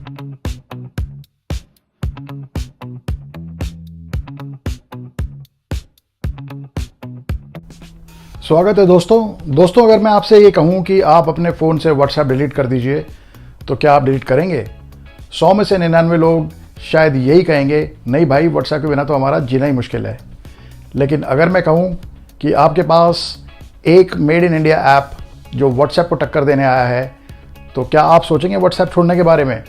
स्वागत है दोस्तों अगर मैं आपसे ये कहूं कि आप अपने फ़ोन से व्हाट्सएप डिलीट कर दीजिए तो क्या आप डिलीट करेंगे? 100 में से 99 लोग शायद यही कहेंगे, नहीं भाई, व्हाट्सएप के बिना तो हमारा जीना ही मुश्किल है। लेकिन अगर मैं कहूं कि आपके पास एक मेड इन इंडिया ऐप जो व्हाट्सएप को टक्कर देने आया है, तो क्या आप सोचेंगे व्हाट्सएप छोड़ने के बारे में?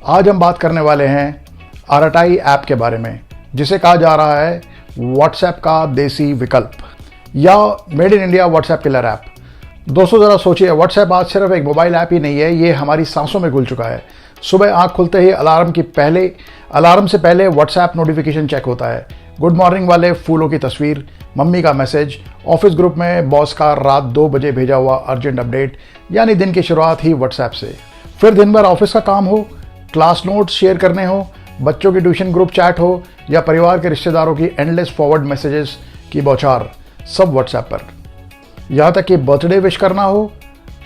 आज हम बात करने वाले हैं आरटाई ऐप के बारे में, जिसे कहा जा रहा है व्हाट्सएप का देसी विकल्प या made in India WhatsApp killer app. दोस्तों ज़रा सोचिए, व्हाट्सएप आज सिर्फ एक मोबाइल ऐप ही नहीं है, ये हमारी सांसों में घुल चुका है। सुबह आंख खुलते ही अलार्म से पहले व्हाट्सएप नोटिफिकेशन चेक होता है। गुड मॉर्निंग वाले फूलों की तस्वीर, मम्मी का मैसेज, ऑफिस ग्रुप में बॉस का रात 2 बजे भेजा हुआ अर्जेंट अपडेट, यानी दिन की शुरुआत ही व्हाट्सएप से। फिर दिन भर ऑफिस का काम हो, क्लास नोट्स शेयर करने हो, बच्चों की ट्यूशन ग्रुप चैट हो या परिवार के रिश्तेदारों की एंडलेस फॉरवर्ड मैसेजेस की बौछार, सब व्हाट्सएप पर। यहाँ तक कि बर्थडे विश करना हो,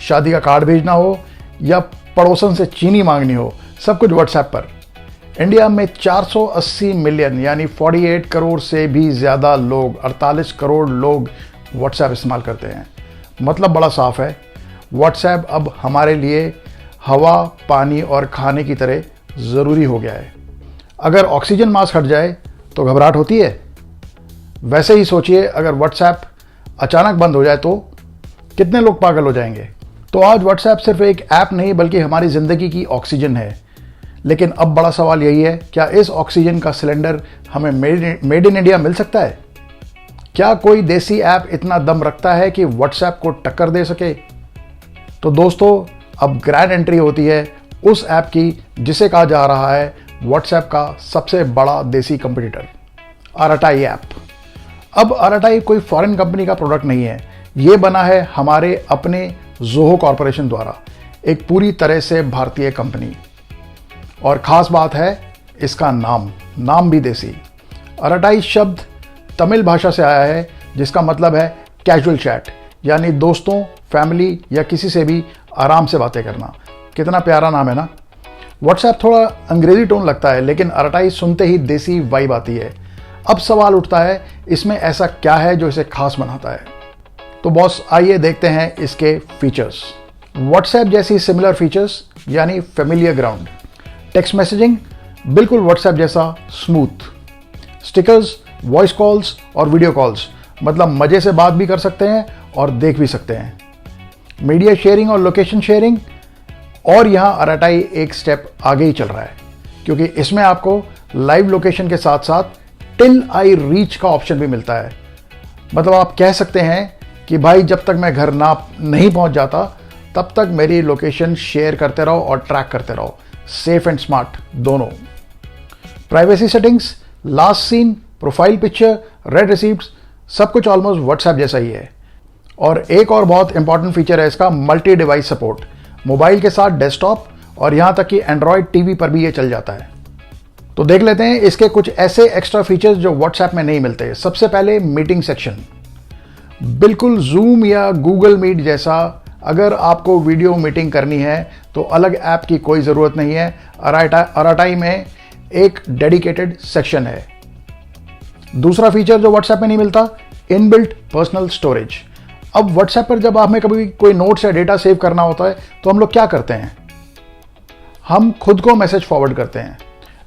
शादी का कार्ड भेजना हो या पड़ोसन से चीनी मांगनी हो, सब कुछ व्हाट्सएप पर। इंडिया में 480 मिलियन यानी 48 करोड़ से भी ज़्यादा लोग, 48 करोड़ लोग व्हाट्सएप इस्तेमाल करते हैं। मतलब बड़ा साफ है, व्हाट्सएप अब हमारे लिए हवा, पानी और खाने की तरह ज़रूरी हो गया है। अगर ऑक्सीजन मास्क हट जाए तो घबराहट होती है। वैसे ही सोचिए, अगर व्हाट्सएप अचानक बंद हो जाए तो कितने लोग पागल हो जाएंगे। तो आज व्हाट्सएप सिर्फ एक ऐप नहीं बल्कि हमारी ज़िंदगी की ऑक्सीजन है। लेकिन अब बड़ा सवाल यही है, क्या इस ऑक्सीजन का सिलेंडर हमें मेड इन इंडिया मिल सकता है? क्या कोई देसी ऐप इतना दम रखता है कि व्हाट्सएप को टक्कर दे सके? तो दोस्तों, अब ग्रैंड एंट्री होती है उस ऐप की जिसे कहा जा रहा है व्हाट्सएप का सबसे बड़ा देसी कंपटीटर, आरटाई ऐप। अब आरटाई कोई फॉरेन कंपनी का प्रोडक्ट नहीं है, ये बना है हमारे अपने जोहो कॉरपोरेशन द्वारा, एक पूरी तरह से भारतीय कंपनी। और ख़ास बात है इसका नाम भी देसी। आरटाई शब्द तमिल भाषा से आया है, जिसका मतलब है कैजुअल चैट, यानी दोस्तों, फैमिली या किसी से भी आराम से बातें करना। कितना प्यारा नाम है ना। व्हाट्सएप थोड़ा अंग्रेजी टोन लगता है, लेकिन आरटाई सुनते ही देसी वाइब आती है। अब सवाल उठता है, इसमें ऐसा क्या है जो इसे खास बनाता है? तो बॉस, आइए देखते हैं इसके फीचर्स। व्हाट्सएप जैसी सिमिलर फीचर्स, यानी फेमिलियर ग्राउंड। टेक्स्ट मैसेजिंग बिल्कुल व्हाट्सएप जैसा स्मूथ। स्टिकर्स, वॉइस कॉल्स और वीडियो कॉल्स, मतलब मजे से बात भी कर सकते हैं और देख भी सकते हैं। मीडिया शेयरिंग और लोकेशन शेयरिंग, और यहाँ आरटाई एक स्टेप आगे ही चल रहा है, क्योंकि इसमें आपको लाइव लोकेशन के साथ साथ टिल आई रीच का ऑप्शन भी मिलता है। मतलब आप कह सकते हैं कि भाई, जब तक मैं घर नहीं पहुंच जाता तब तक मेरी लोकेशन शेयर करते रहो और ट्रैक करते रहो। सेफ एंड स्मार्ट दोनों। Privacy settings, last seen, profile picture, read receipts, सब कुछ ऑलमोस्ट व्हाट्सएप जैसा ही है। और एक और बहुत इंपॉर्टेंट फीचर है इसका, मल्टी डिवाइस सपोर्ट। मोबाइल के साथ डेस्कटॉप और यहां तक कि एंड्रॉयड टीवी पर भी ये चल जाता है। तो देख लेते हैं इसके कुछ ऐसे एक्स्ट्रा फीचर्स जो व्हाट्सएप में नहीं मिलते। सबसे पहले मीटिंग सेक्शन, बिल्कुल जूम या गूगल मीट जैसा। अगर आपको वीडियो मीटिंग करनी है तो अलग ऐप की कोई ज़रूरत नहीं है, आरटाई में एक डेडिकेटेड सेक्शन है। दूसरा फीचर जो व्हाट्सएप में नहीं मिलता, इनबिल्ट पर्सनल स्टोरेज। अब व्हाट्सएप पर जब हमें कभी कोई नोट्स या डेटा सेव करना होता है तो हम लोग क्या करते हैं? हम खुद को मैसेज फॉरवर्ड करते हैं।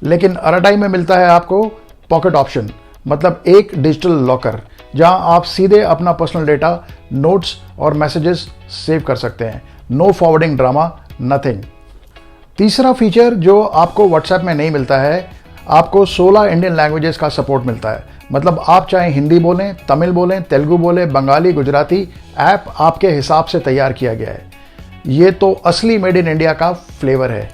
लेकिन आरटाई में मिलता है आपको पॉकेट ऑप्शन, मतलब एक डिजिटल लॉकर, जहां आप सीधे अपना पर्सनल डेटा, नोट्स और मैसेजेस सेव कर सकते हैं। No forwarding drama, nothing. तीसरा फीचर जो आपको व्हाट्सएप में नहीं मिलता है, आपको 16 इंडियन लैंग्वेजेस का सपोर्ट मिलता है। मतलब आप चाहे हिंदी बोलें, तमिल बोलें, तेलुगु बोलें, बंगाली, गुजराती, ऐप आपके हिसाब से तैयार किया गया है। ये तो असली मेड इन इंडिया का फ्लेवर है।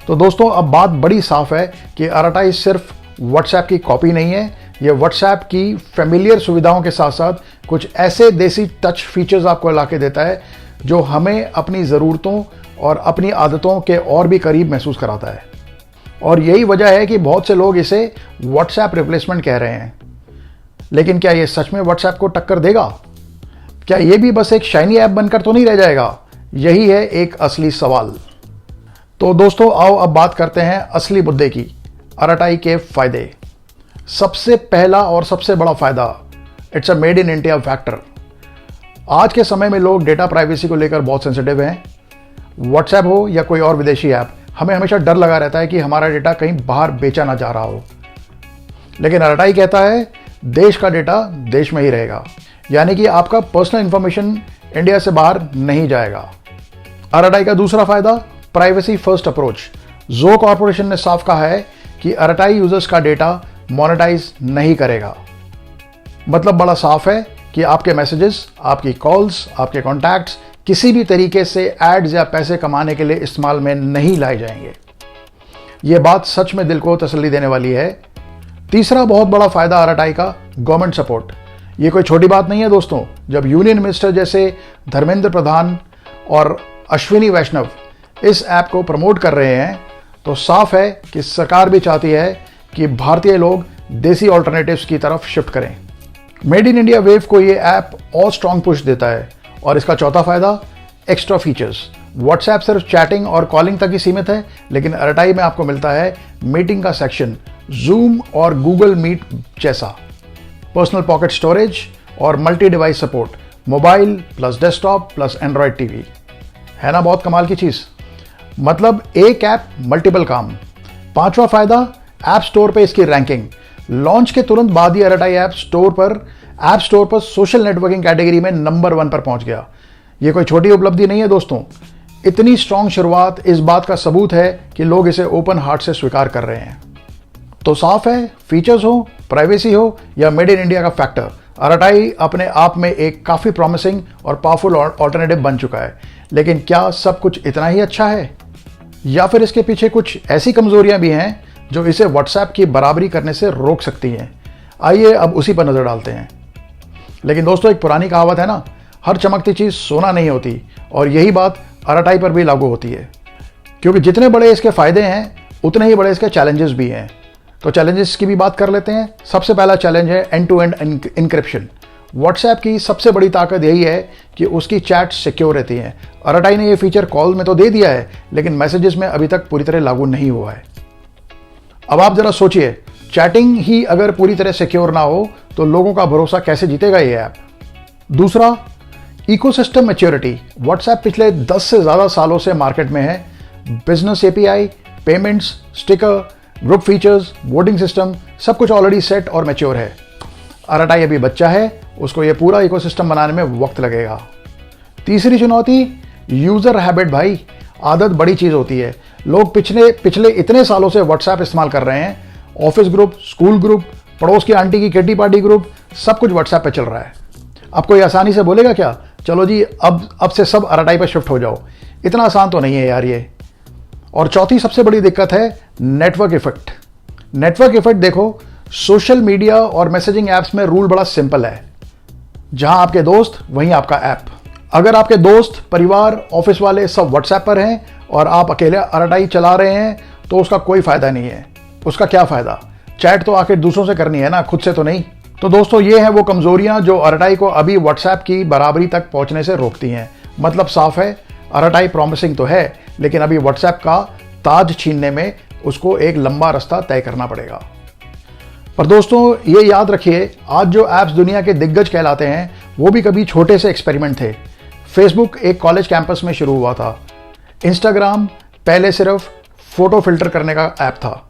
तो दोस्तों, अब बात बड़ी साफ है कि आरटाई सिर्फ व्हाट्सएप की कॉपी नहीं है, ये व्हाट्सएप की फेमिलियर सुविधाओं के साथ साथ कुछ ऐसे देसी टच फीचर्स आपको ला के देता है जो हमें अपनी ज़रूरतों और अपनी आदतों के और भी करीब महसूस कराता है। और यही वजह है कि बहुत से लोग इसे व्हाट्सएप रिप्लेसमेंट कह रहे हैं। लेकिन क्या ये सच में व्हाट्सएप को टक्कर देगा? क्या ये भी बस एक शाइनी ऐप बनकर तो नहीं रह जाएगा? यही है एक असली सवाल। तो दोस्तों आओ अब बात करते हैं असली मुद्दे की, RTI के फायदे। सबसे पहला और सबसे बड़ा फायदा, it's a made in India factor. आज के समय में लोग डेटा प्राइवेसी को लेकर बहुत सेंसिटिव हैं। व्हाट्सएप हो या कोई और विदेशी ऐप, हमें हमेशा डर लगा रहता है कि हमारा डेटा कहीं बाहर बेचा ना जा रहा हो। लेकिन RTI कहता है देश का डेटा देश में ही रहेगा, यानी कि आपका पर्सनल इंफॉर्मेशन इंडिया से बाहर नहीं जाएगा। RTI का दूसरा फायदा, प्राइवेसी फर्स्ट अप्रोच। जो कॉर्पोरेशन ने साफ कहा है कि RTI यूजर्स का डेटा मोनेटाइज नहीं करेगा। मतलब बड़ा साफ है कि आपके मैसेजेस, आपकी कॉल्स, आपके कॉन्टैक्ट्स किसी भी तरीके से एड्स या पैसे कमाने के लिए इस्तेमाल में नहीं लाए जाएंगे। यह बात सच में दिल को तसल्ली देने वाली है। तीसरा बहुत बड़ा फायदा RTI का, गवर्नमेंट सपोर्ट। यह कोई छोटी बात नहीं है दोस्तों। जब यूनियन मिनिस्टर जैसे धर्मेंद्र प्रधान और अश्विनी वैष्णव इस ऐप को प्रमोट कर रहे हैं तो साफ है कि सरकार भी चाहती है कि भारतीय लोग देसी ऑल्टरनेटिव्स की तरफ शिफ्ट करें। मेड इन इंडिया वेव को ये ऐप और स्ट्रॉन्ग पुश देता है। और इसका चौथा फायदा, एक्स्ट्रा फीचर्स। व्हाट्सएप सिर्फ चैटिंग और कॉलिंग तक ही सीमित है, लेकिन RTI में आपको मिलता है मीटिंग का सेक्शन, जूम और गूगल मीट जैसा, पर्सनल पॉकेट स्टोरेज और multi device support, mobile plus desktop plus Android TV. है ना बहुत कमाल की चीज। मतलब एक ऐप मल्टीपल काम। पांचवा फायदा, ऐप स्टोर पे इसकी रैंकिंग। लॉन्च के तुरंत बाद ही RTI ऐप स्टोर पर सोशल नेटवर्किंग कैटेगरी में नंबर 1 पर पहुंच गया। यह कोई छोटी उपलब्धि नहीं है दोस्तों। इतनी स्ट्रांग शुरुआत इस बात का सबूत है कि लोग इसे ओपन हार्ट से स्वीकार कर रहे हैं। तो साफ है, फीचर्स हो, प्राइवेसी हो या मेड इन इंडिया का फैक्टर, RTI अपने आप में एक काफी प्रॉमिसिंग और पावरफुल ऑल्टरनेटिव बन चुका है। लेकिन क्या सब कुछ इतना ही अच्छा है, या फिर इसके पीछे कुछ ऐसी कमजोरियां भी हैं जो इसे व्हाट्सएप की बराबरी करने से रोक सकती हैं? आइए अब उसी पर नजर डालते हैं। लेकिन दोस्तों, एक पुरानी कहावत है ना, हर चमकती चीज सोना नहीं होती, और यही बात RTI पर भी लागू होती है। क्योंकि जितने बड़े इसके फायदे हैं उतने ही बड़े इसके चैलेंजेस भी हैं। तो चैलेंजेस की भी बात कर लेते हैं। सबसे पहला चैलेंज है end to end encryption. WhatsApp की सबसे बड़ी ताकत यही है कि उसकी चैट सिक्योर रहती है। RTI ने यह फीचर कॉल में तो दे दिया है, लेकिन मैसेजेस में अभी तक पूरी तरह लागू नहीं हुआ है। अब आप जरा सोचिए, चैटिंग ही अगर पूरी तरह सिक्योर ना हो तो लोगों का भरोसा कैसे जीतेगा ये ऐप? दूसरा, इकोसिस्टम मैच्योरिटी। व्हाट्सएप पिछले 10 से ज्यादा सालों से मार्केट में है। Business API, payments, sticker, group features, voting system, सब कुछ ऑलरेडी सेट और मैच्योर है। RTI अभी बच्चा है, उसको यह पूरा इकोसिस्टम बनाने में वक्त लगेगा। तीसरी चुनौती, यूजर हैबिट। भाई, आदत बड़ी चीज होती है। लोग पिछले इतने सालों से व्हाट्सएप इस्तेमाल कर रहे हैं। ऑफिस ग्रुप, स्कूल ग्रुप, पड़ोस की आंटी की किट्टी पार्टी ग्रुप, सब कुछ व्हाट्सएप पे चल रहा है। अब कोई आसानी से बोलेगा क्या, चलो जी अब से सब RTI पे शिफ्ट हो जाओ? इतना आसान तो नहीं है यार ये। और चौथी सबसे बड़ी दिक्कत है नेटवर्क इफेक्ट। नेटवर्क इफेक्ट देखो, सोशल मीडिया और मैसेजिंग ऐप्स में रूल बड़ा सिंपल है। जहां आपके दोस्त वहीं आपका ऐप। अगर आपके दोस्त, परिवार, ऑफिस वाले सब व्हाट्सएप पर हैं और आप अकेले RTI चला रहे हैं तो उसका कोई फायदा नहीं है। उसका क्या फायदा? चैट तो आखिर दूसरों से करनी है ना, खुद से तो नहीं। तो दोस्तों, ये हैं वो कमजोरियां जो RTI को अभी व्हाट्सएप की बराबरी तक पहुंचने से रोकती हैं। मतलब साफ है, RTI प्रॉमिसिंग तो है, लेकिन अभी व्हाट्सएप का ताज छीनने में उसको एक लंबा रास्ता तय करना पड़ेगा। पर दोस्तों, ये याद रखिए, आज जो ऐप्स दुनिया के दिग्गज कहलाते हैं वो भी कभी छोटे से एक्सपेरिमेंट थे। फेसबुक एक कॉलेज कैंपस में शुरू हुआ था। इंस्टाग्राम पहले सिर्फ फोटो फिल्टर करने का ऐप था,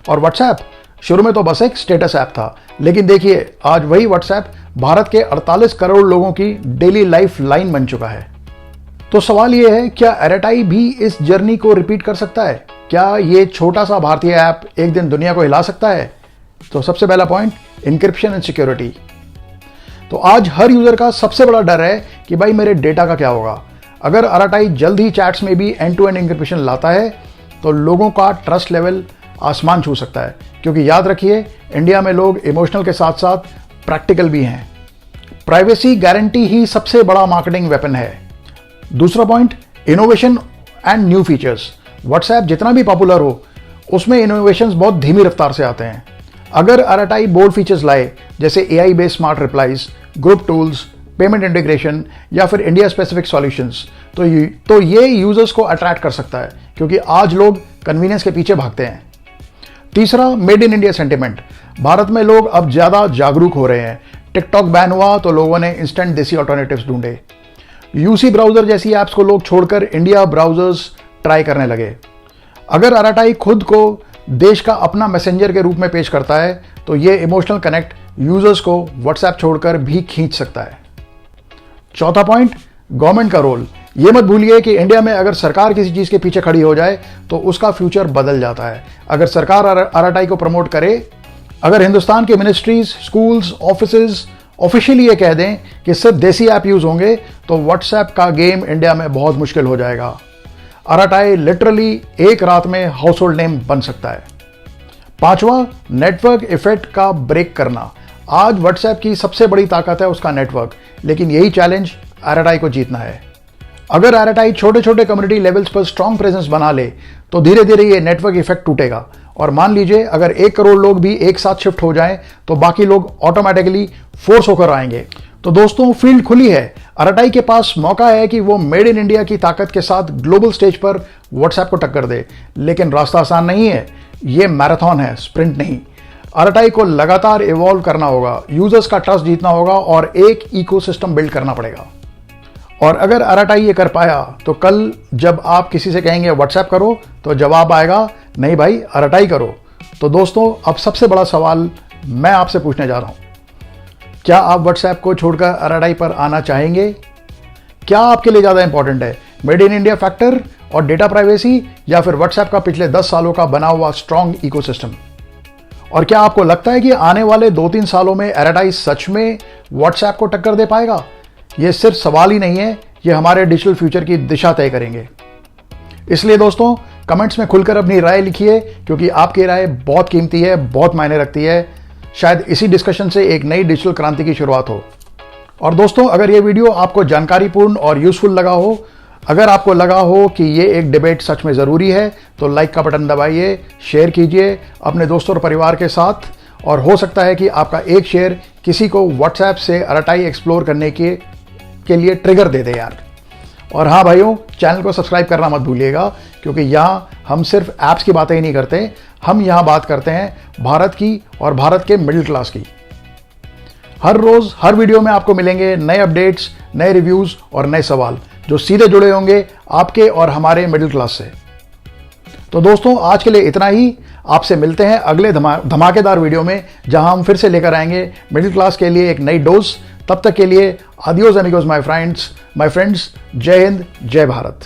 और व्हाट्सएप शुरू में तो बस एक स्टेटस ऐप था। लेकिन देखिए, आज वही व्हाट्सएप भारत के 48 करोड़ लोगों की डेली लाइफ लाइन बन चुका है। तो सवाल यह है, क्या RTI भी इस जर्नी को रिपीट कर सकता है? क्या ये छोटा सा भारतीय ऐप एक दिन दुनिया को हिला सकता है? तो सबसे पहला पॉइंट, इंक्रिप्शन एंड सिक्योरिटी। तो आज हर यूजर का सबसे बड़ा डर है कि भाई मेरे डेटा का क्या होगा। अगर RTI जल्द ही चैट्स में भी एंड टू एंड इंक्रिप्शन लाता है तो लोगों का ट्रस्ट लेवल आसमान छू सकता है। क्योंकि याद रखिए, इंडिया में लोग इमोशनल के साथ साथ प्रैक्टिकल भी हैं। प्राइवेसी गारंटी ही सबसे बड़ा मार्केटिंग वेपन है। दूसरा point, innovation and new features. WhatsApp जितना भी पॉपुलर हो, उसमें इनोवेशंस बहुत धीमी रफ्तार से आते हैं। अगर RTI बोल्ड फीचर्स लाए, जैसे AI based smart replies, group tools, payment integration या फिर इंडिया स्पेसिफिक सॉल्यूशंस, तो ये यूजर्स को अट्रैक्ट कर सकता है, क्योंकि आज लोग कन्वीनियंस के पीछे भागते हैं। तीसरा, made in India sentiment. Bharat में लोग अब ज्यादा जागरूक हो रहे हैं। टिकटॉक बैन हुआ तो लोगों ने इंस्टेंट देसी ऑल्टरनेटिव्स ढूंढे। यूसी ब्राउजर जैसी ऐप्स को लोग छोड़कर इंडिया ब्राउजर्स ट्राई करने लगे। अगर आरटीआई खुद को देश का अपना मैसेंजर के रूप में पेश करता है तो ये इमोशनल कनेक्ट यूजर्स को व्हाट्सएप छोड़कर भी खींच सकता है। चौथा पॉइंट, गवर्नमेंट का रोल। ये मत भूलिए कि इंडिया में अगर सरकार किसी चीज के पीछे खड़ी हो जाए तो उसका फ्यूचर बदल जाता है। अगर सरकार आरटीआई को प्रमोट करे, अगर हिंदुस्तान के मिनिस्ट्रीज, स्कूल्स, ऑफिसेज ऑफिशियली ये कह दें कि सिर्फ देसी ऐप यूज होंगे तो व्हाट्सएप का गेम इंडिया में बहुत मुश्किल हो जाएगा। आरटीआई लिटरली एक रात में हाउस होल्ड नेम बन सकता है। पांचवा, नेटवर्क इफेक्ट का ब्रेक करना। आज व्हाट्सएप की सबसे बड़ी ताकत है उसका नेटवर्क, लेकिन यही चैलेंज आरटीआई को जीतना है। अगर आरटीआई छोटे छोटे कम्युनिटी लेवल्स पर स्ट्रांग प्रेजेंस बना ले तो धीरे धीरे ये नेटवर्क इफेक्ट टूटेगा, और मान लीजिए अगर 1 करोड़ लोग भी एक साथ शिफ्ट हो जाएं तो बाकी लोग ऑटोमेटिकली फोर्स होकर आएंगे। तो दोस्तों, फील्ड खुली है। आरटीआई के पास मौका है कि वो मेड इन इंडिया की ताकत के साथ ग्लोबल स्टेज पर व्हाट्सएप को टक्कर दे, लेकिन रास्ता आसान नहीं है। ये मैराथन है, स्प्रिंट नहीं। आरटीआई को लगातार इवॉल्व करना होगा, यूजर्स का ट्रस्ट जीतना होगा और एक इकोसिस्टम बिल्ड करना पड़ेगा। और अगर आरटीआई ये कर पाया तो कल जब आप किसी से कहेंगे व्हाट्सएप करो तो जवाब आएगा, नहीं भाई आरटीआई करो। तो दोस्तों, अब सबसे बड़ा सवाल मैं आपसे पूछने जा रहा हूं, क्या आप व्हाट्सएप को छोड़कर आरटीआई पर आना चाहेंगे? क्या आपके लिए ज्यादा इंपॉर्टेंट है, मेड इन इंडिया फैक्टर और डेटा प्राइवेसी, या फिर व्हाट्सएप का पिछले 10 सालों का बना हुआ स्ट्रांग इकोसिस्टम? और क्या आपको लगता है कि आने वाले 2-3 सालों में आरटीआई सच में व्हाट्सएप को टक्कर दे पाएगा? यह सिर्फ सवाल ही नहीं है, यह हमारे डिजिटल फ्यूचर की दिशा तय करेंगे। इसलिए दोस्तों, कमेंट्स में खुलकर अपनी राय लिखिए, क्योंकि आपकी राय बहुत कीमती है, बहुत मायने रखती है। शायद इसी डिस्कशन से एक नई डिजिटल क्रांति की शुरुआत हो। और दोस्तों, अगर ये वीडियो आपको जानकारीपूर्ण और यूजफुल लगा हो, अगर आपको लगा हो कि ये एक डिबेट सच में ज़रूरी है, तो लाइक का बटन दबाइए, शेयर कीजिए अपने दोस्तों और परिवार के साथ। और हो सकता है कि आपका एक शेयर किसी को व्हाट्सएप से आरटीआई एक्सप्लोर करने के लिए ट्रिगर दे दे यार। और हाँ भाइयों, चैनल को सब्सक्राइब करना मत भूलिएगा, क्योंकि यहाँ हम सिर्फ ऐप्स की बातें ही नहीं करते, हम यहाँ बात करते हैं भारत की और भारत के मिडिल क्लास की। हर रोज हर वीडियो में आपको मिलेंगे नए अपडेट्स, नए रिव्यूज और नए सवाल जो सीधे जुड़े होंगे आपके और हमारे मिडिल क्लास से। तो दोस्तों, आज के लिए इतना ही। आपसे मिलते हैं अगले धमाकेदार वीडियो में, जहां हम फिर से लेकर आएंगे मिडिल क्लास के लिए एक नई डोज। तब तक के लिए आदियोस अमिगोस माय फ्रेंड्स। जय हिंद, जय भारत।